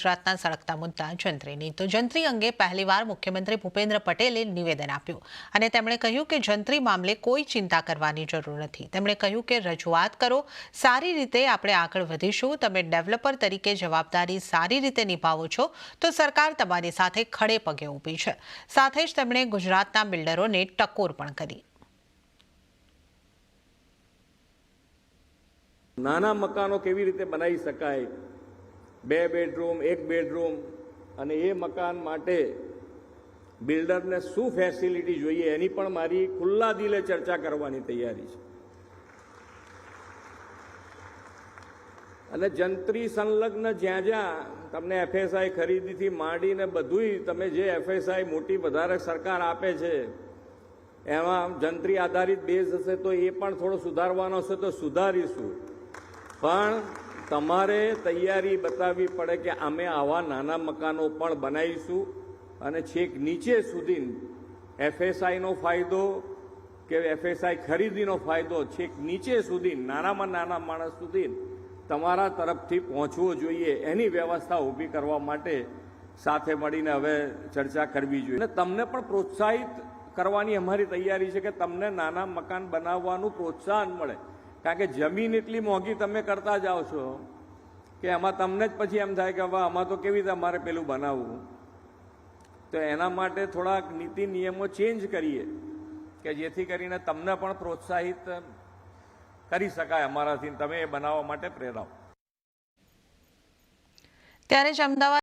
ગુજરાતના સળગતા મુદ્દા જંત્રીની તો જંત્રી અંગે પહેલીવાર મુખ્યમંત્રી ભૂપેન્દ્ર પટેલે નિવેદન આપ્યું અને તેમણે કહ્યું કે જંત્રી મામલે કોઈ ચિંતા કરવાની જરૂર નથી। તેમણે કહ્યું કે રજૂઆત કરો, સારી રીતે આપણે આગળ વધીશું। તમે ડેવલપર તરીકે જવાબદારી સારી રીતે નિભાવો છો તો સરકાર તમારી સાથે ખડે પગે ઊભી છે। સાથે જ તેમણે ગુજરાતના બિલ્ડરોને ટકોર પણ કરી। નાના મકાનો કેવી રીતે બનાવી શકાય, 2 બેડરૂમ 1 બેડરૂમ, અને એ મકાન માટે બિલ્ડરને શું ફેસિલિટી જોઈએ એની પણ મારી ખુલ્લા દિલે ચર્ચા કરવાની તૈયારી છે। અને જંત્રી સંલગ્ન જ્યાં જ્યાં તમને એફએસઆઈ ખરીદીથી માંડીને બધુંય તમે જે એફએસઆઈ મોટી વધારે સરકાર આપે છે એમાં જંત્રી આધારિત બેઝ હશે તો એ પણ થોડો સુધારવાનો હશે તો સુધારીશું। પણ તમારે તૈયારી બતાવવી પડે કે અમે આવા નાના મકાનો પણ બનાવીશું અને છેક નીચે સુધી એફએસઆઈનો ફાયદો કે એફએસઆઈ ખરીદીનો ફાયદો છેક નીચે સુધી નાનામાં નાના માણસ સુધી તમારા તરફથી પહોંચવો જોઈએ। એની વ્યવસ્થા ઊભી કરવા માટે સાથે મળીને હવે ચર્ચા કરવી જોઈએ અને તમને પણ પ્રોત્સાહિત કરવાની અમારી તૈયારી છે કે તમને નાના મકાન બનાવવાનું પ્રોત્સાહન મળે, કારણ કે જમીન એટલી મોંઘી તમે કરતા જાઓ છો કે એમાં તમને જ પછી એમ થાય કે હવે આમાં તો કેવી રીતે અમારે પેલું બનાવવું। તો એના માટે થોડાક નીતિ નિયમો ચેન્જ કરીએ કે જેથી કરીને તમને પણ પ્રોત્સાહિત કરી શકાય અમારાથી, તમે એ બનાવવા માટે પ્રેરાવો। ત્યારે જ અમદાવાદ